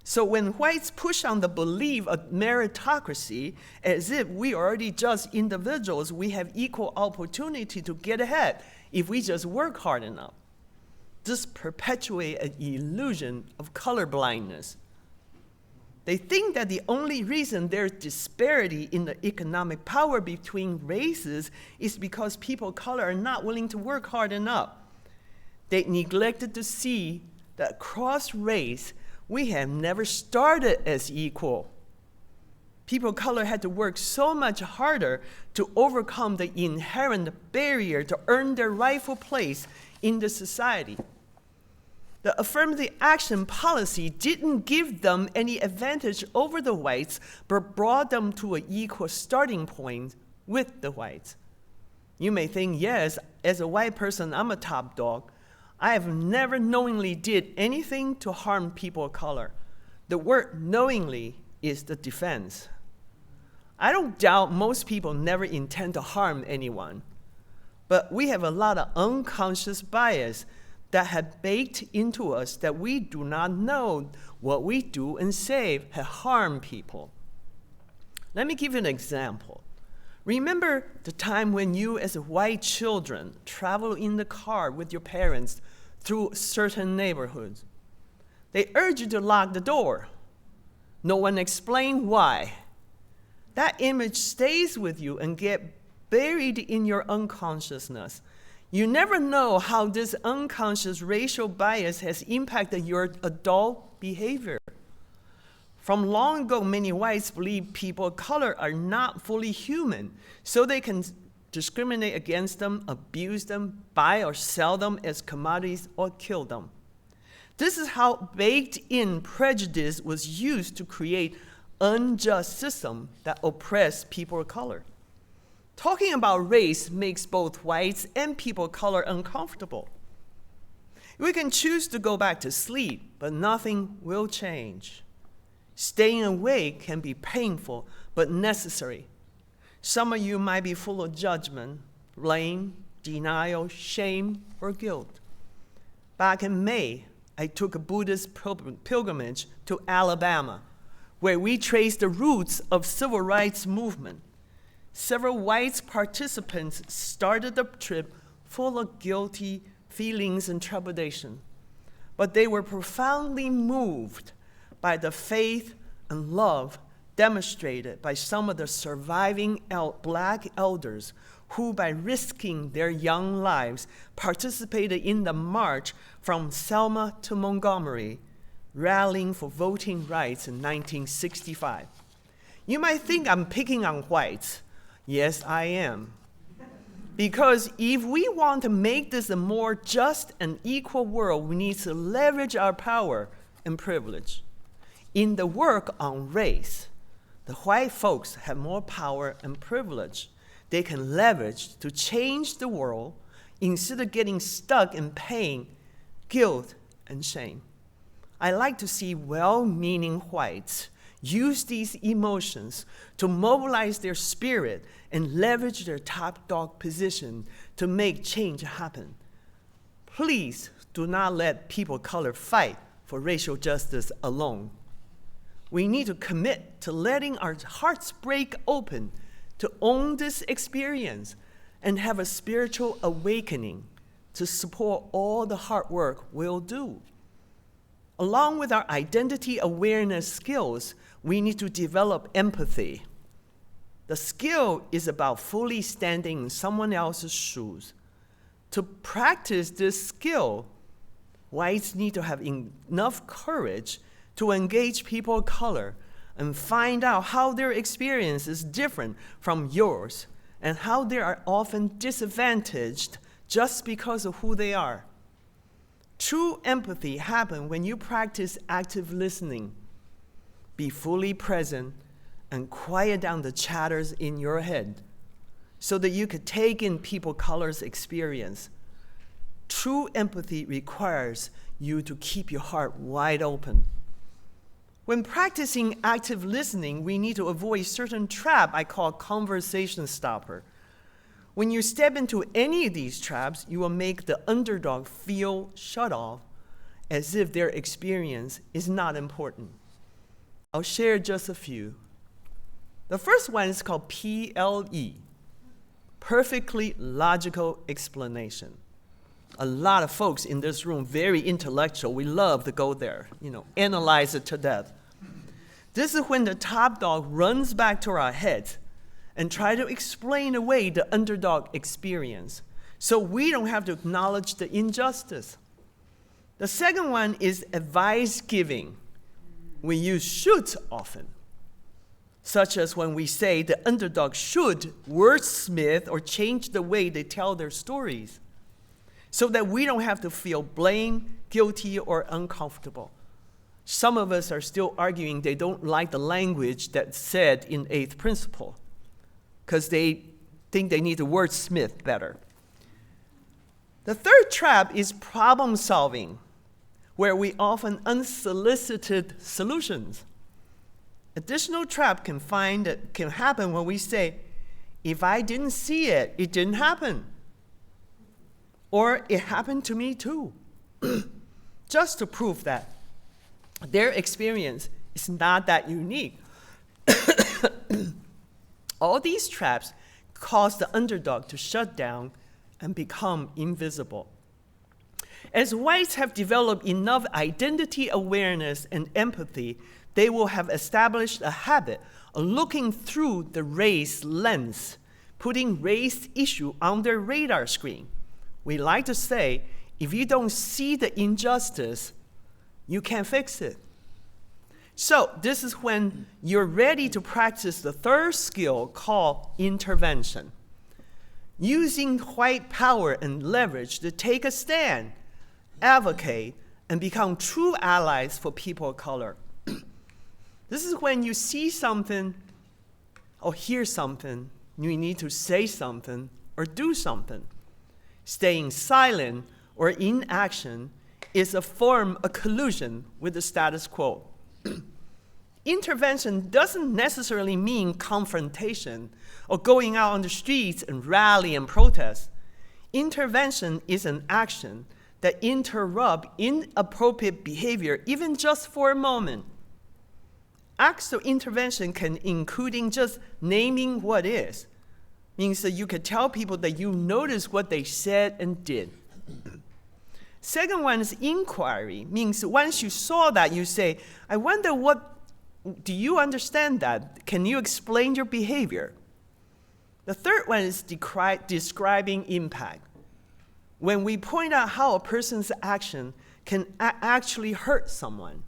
So when whites push on the belief of meritocracy, as if we are already just individuals, we have equal opportunity to get ahead if we just work hard enough. This perpetuates an illusion of colorblindness. They think that the only reason there's disparity in the economic power between races is because people of color are not willing to work hard enough. They neglected to see that across race, we have never started as equal. People of color had to work so much harder to overcome the inherent barrier to earn their rightful place in the society. The affirmative action policy didn't give them any advantage over the whites, but brought them to an equal starting point with the whites. You may think, yes, as a white person, I'm a top dog. I have never knowingly did anything to harm people of color. The word knowingly is the defense. I don't doubt most people never intend to harm anyone, but we have a lot of unconscious bias that have baked into us that we do not know what we do and say have harmed people. Let me give you an example. Remember the time when you as white children travel in the car with your parents through certain neighborhoods. They urge you to lock the door. No one explained why. That image stays with you and gets buried in your unconsciousness. You never know how this unconscious racial bias has impacted your adult behavior. From long ago, many whites believe people of color are not fully human, so they can discriminate against them, abuse them, buy or sell them as commodities, or kill them. This is how baked-in prejudice was used to create unjust system that oppress people of color. Talking about race makes both whites and people of color uncomfortable. We can choose to go back to sleep, but nothing will change. Staying awake can be painful, but necessary. Some of you might be full of judgment, blame, denial, shame, or guilt. Back in May, I took a Buddhist pilgrimage to Alabama, where we traced the roots of civil rights movement. Several white participants started the trip full of guilty feelings and trepidation, but they were profoundly moved by the faith and love demonstrated by some of the surviving black elders who, by risking their young lives, participated in the march from Selma to Montgomery, rallying for voting rights in 1965. You might think I'm picking on whites. Yes, I am. Because if we want to make this a more just and equal world, we need to leverage our power and privilege. In the work on race, the white folks have more power and privilege they can leverage to change the world instead of getting stuck in pain, guilt, and shame. I like to see well-meaning whites use these emotions to mobilize their spirit and leverage their top dog position to make change happen. Please do not let people of color fight for racial justice alone. We need to commit to letting our hearts break open to own this experience and have a spiritual awakening to support all the hard work we'll do. Along with our identity awareness skills, we need to develop empathy. The skill is about fully standing in someone else's shoes. To practice this skill, whites need to have enough courage to engage people of color and find out how their experience is different from yours and how they are often disadvantaged just because of who they are. True empathy happens when you practice active listening. Be fully present and quiet down the chatters in your head so that you could take in people of color's experience. True empathy requires you to keep your heart wide open. When practicing active listening, we need to avoid certain trap I call conversation stopper. When you step into any of these traps, you will make the underdog feel shut off as if their experience is not important. I'll share just a few. The first one is called PLE, perfectly logical explanation. A lot of folks in this room, very intellectual, we love to go there, analyze it to death. This is when the top dog runs back to our heads and try to explain away the underdog experience so we don't have to acknowledge the injustice. The second one is advice giving. We use should often, such as when we say the underdog should wordsmith or change the way they tell their stories so that we don't have to feel blame, guilty, or uncomfortable. Some of us are still arguing they don't like the language that's said in eighth principle because they think they need to wordsmith better. The third trap is problem solving, where we often unsolicited solutions. Additional trap can happen when we say, if I didn't see it, it didn't happen. Or it happened to me too. Just to prove that their experience is not that unique. All these traps cause the underdog to shut down and become invisible. As whites have developed enough identity awareness and empathy, they will have established a habit of looking through the race lens, putting race issue on their radar screen. We like to say, if you don't see the injustice, you can't fix it. So this is when you're ready to practice the third skill called intervention. Using white power and leverage to take a stand, advocate, and become true allies for people of color. This is when you see something or hear something, you need to say something or do something. Staying silent or inaction is a form of collusion with the status quo. Intervention doesn't necessarily mean confrontation or going out on the streets and rally and protest. Intervention is an action that interrupt inappropriate behavior even just for a moment. Acts of intervention can including just naming what is. Means that you could tell people that you notice what they said and did. Second one is inquiry. Means once you saw that, you say, I wonder do you understand that? Can you explain your behavior? The third one is describing impact. When we point out how a person's action can actually hurt someone.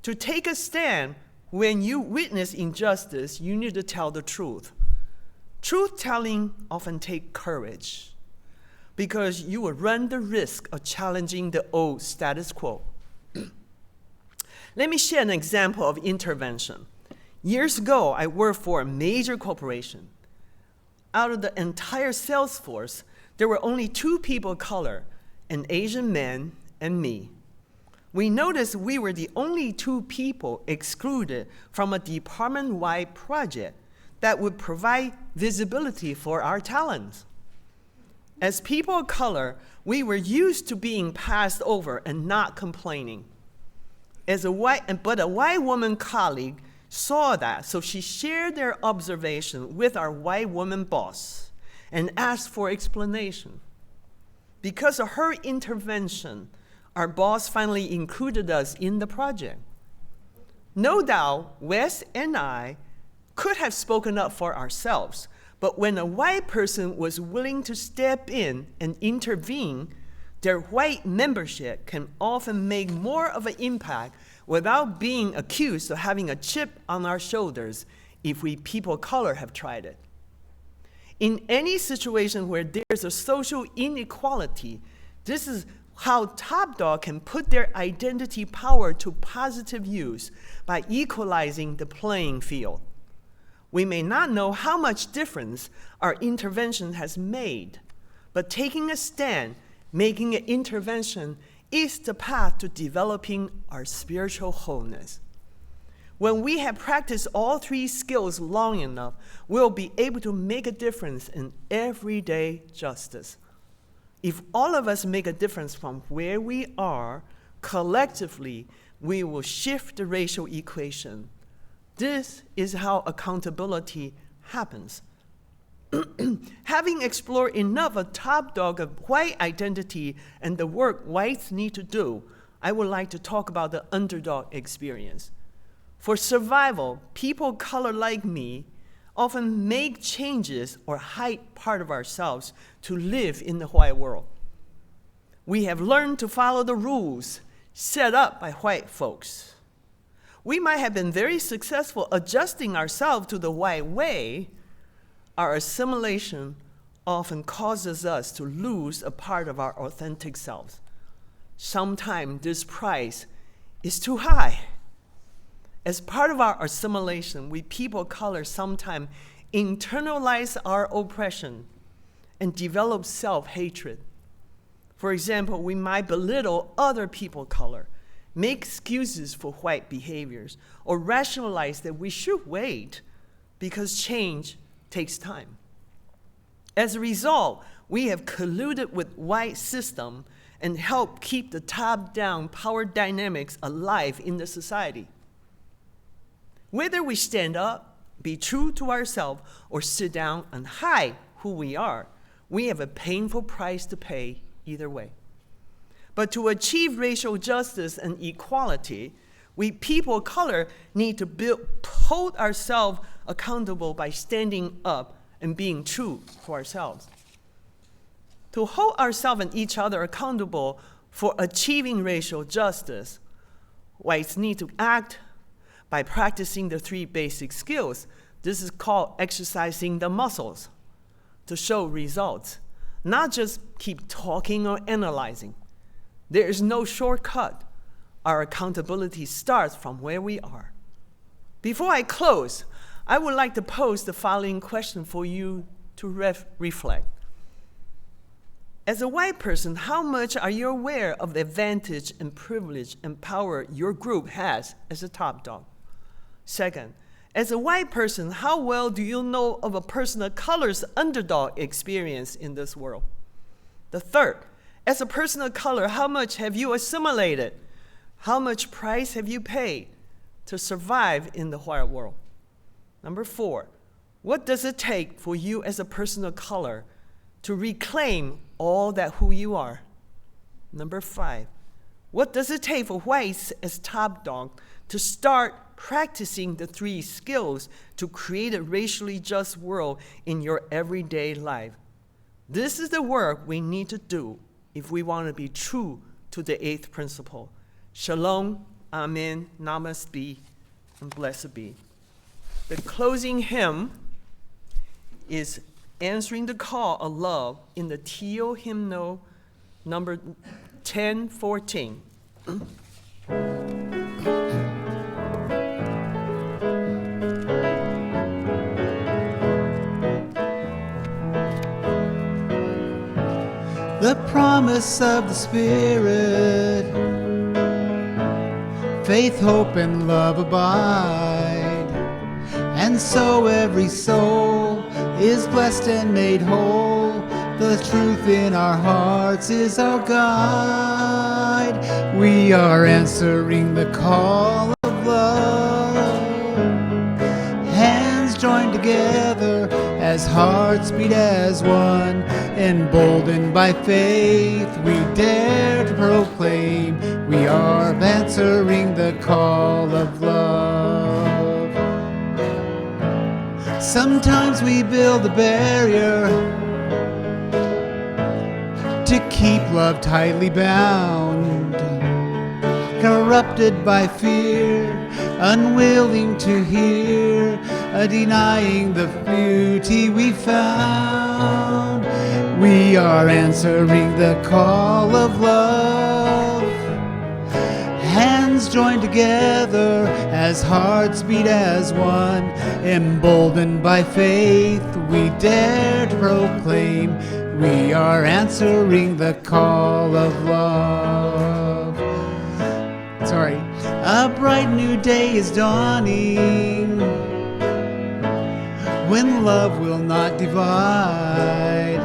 To take a stand, when you witness injustice, you need to tell the truth. Truth-telling often takes courage because you will run the risk of challenging the old status quo. Let me share an example of intervention. Years ago, I worked for a major corporation. Out of the entire sales force, there were only 2 people of color, an Asian man and me. we noticed we were the only two people excluded from a department-wide project that would provide visibility for our talents. As people of color, we were used to being passed over and not complaining. But a white woman colleague saw that, so she shared their observation with our white woman boss and asked for explanation. Because of her intervention, our boss finally included us in the project. No doubt, Wes and I could have spoken up for ourselves, but when a white person was willing to step in and intervene, their white membership can often make more of an impact without being accused of having a chip on our shoulders if we people of color have tried it. In any situation where there's a social inequality, this is how Top Dog can put their identity power to positive use by equalizing the playing field. We may not know how much difference our intervention has made, but taking a stand, making an intervention, is the path to developing our spiritual wholeness. When we have practiced all three skills long enough, we'll be able to make a difference in everyday justice. If all of us make a difference from where we are, collectively, we will shift the racial equation. This is how accountability happens. Having explored enough of Top Dog of white identity and the work whites need to do, I would like to talk about the underdog experience. For survival, people of color like me often make changes or hide part of ourselves to live in the white world. We have learned to follow the rules set up by white folks. We might have been very successful adjusting ourselves to the white way. Our assimilation often causes us to lose a part of our authentic selves. Sometimes this price is too high. As part of our assimilation, we people of color sometimes internalize our oppression and develop self-hatred. For example, we might belittle other people of color, make excuses for white behaviors, or rationalize that we should wait because change takes time. As a result, we have colluded with white system and helped keep the top-down power dynamics alive in the society. Whether we stand up, be true to ourselves, or sit down and hide who we are, we have a painful price to pay either way. But to achieve racial justice and equality, we people of color need to hold ourselves accountable by standing up and being true to ourselves. To hold ourselves and each other accountable for achieving racial justice, whites need to act by practicing the three basic skills. This is called exercising the muscles to show results, not just keep talking or analyzing. There is no shortcut. Our accountability starts from where we are. Before I close, I would like to pose the following question for you to reflect. As a white person, how much are you aware of the advantage and privilege and power your group has as a top dog? Second, as a white person, how well do you know of a person of color's underdog experience in this world? The third, as a person of color, how much have you assimilated? How much price have you paid to survive in the white world? Number four, what does it take for you as a person of color to reclaim all that who you are? Number five, what does it take for whites as top dog to start practicing the three skills to create a racially just world in your everyday life? This is the work we need to do if we want to be true to the eighth principle. Shalom, Amen, Namaste, and blessed be. The closing hymn is Answering the Call of Love in the Teal hymnal number 1014. The promise of the Spirit faith, hope, and love abide. And so every soul is blessed and made whole. The truth in our hearts is our guide. We are answering the call of love. Hands joined together as hearts beat as one. Emboldened by faith, we dare to proclaim we are answering the call of love. Sometimes we build a barrier to keep love tightly bound, corrupted by fear, unwilling to hear, denying the beauty we found. We are answering the call of love. Hands joined together as hearts beat as one. Emboldened by faith, we dare to proclaim we are answering the call of love. Sorry. A bright new day is dawning, when love will not divide.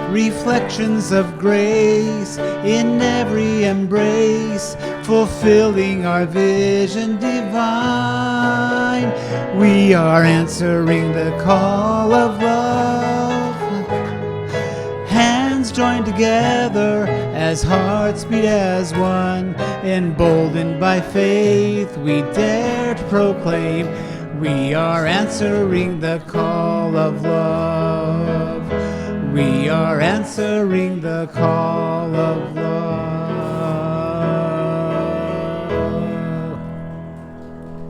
Reflections of grace in every embrace, fulfilling our vision divine. We are answering the call of love. Hands joined together as hearts beat as one. Emboldened by faith, we dare to proclaim we are answering the call of love. We are answering the call of love.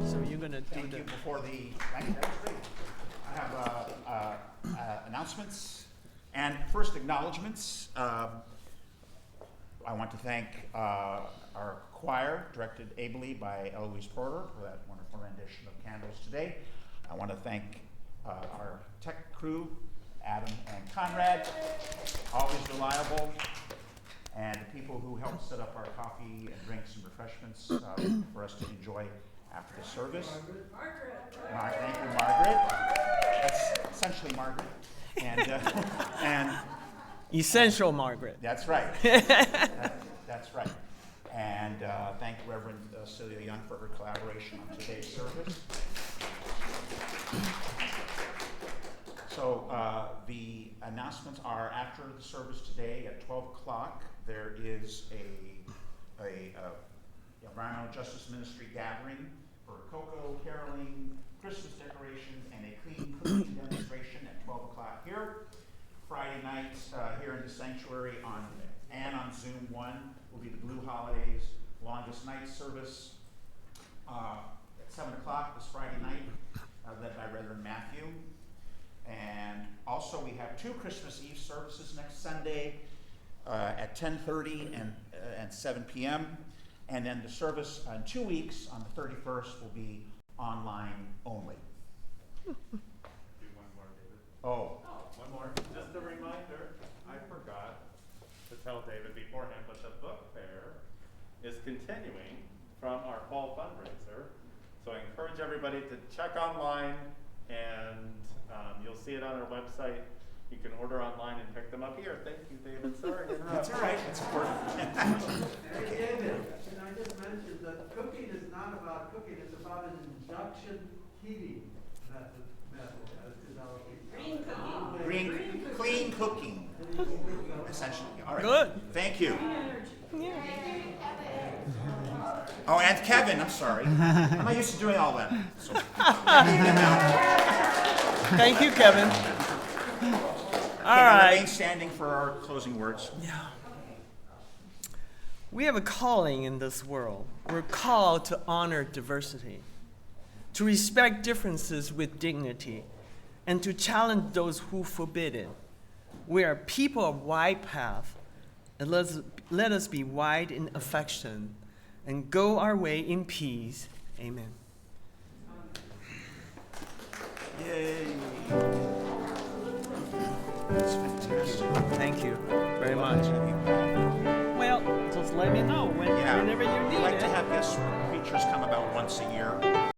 So you're gonna do Thank the. you. Before the I have announcements and first acknowledgments. I want to thank our choir, directed ably by Eloise Porter, for that wonderful rendition of Candles today. I want to thank our tech crew, Adam and Conrad, always reliable, and the people who helped set up our coffee and drinks and refreshments for us to enjoy after the service. Thank you, Margaret. That's essentially Margaret. And Essential Margaret. that's right. That's right. And thank Reverend Celia Young for her collaboration on today's service. So the announcements are after the service today at 12 o'clock. There is a environmental justice ministry gathering for cocoa, caroling, Christmas decorations, and a clean cooking demonstration at 12 o'clock here. Friday night here in the sanctuary on Zoom 1 will be the Blue Holidays longest night service at 7 o'clock this Friday night, led by Reverend Matthew. And also we have two Christmas Eve services next Sunday at 10:30 and 7 p.m. And then the service in 2 weeks on the 31st will be online only. Do one more, David. Oh. One more. Just a reminder, I forgot to tell David beforehand, but the book fair is continuing from our fall fundraiser. So I encourage everybody to check online, and you'll see it on our website. You can order online and pick them up here. Thank you, David. Sorry to interrupt. That's all right. It's important. Hey, David, can I just mention that cooking is not about cooking, it's about an induction heating method as developing. Clean cooking, essentially. All right. Good. Thank you. Oh, and Kevin, I'm sorry. I'm not used to doing all that. So, Thank you, Kevin. All can I right. remain standing for our closing words? Yeah. We have a calling in this world. We're called to honor diversity, to respect differences with dignity, and to challenge those who forbid it. We are people of wide path, and let us be wide in affection and go our way in peace. Amen. Yay. That's fantastic. Thank you very much. Well, just let me know Yeah. whenever you We need like it. to have guest preachers. lectures come about once a year.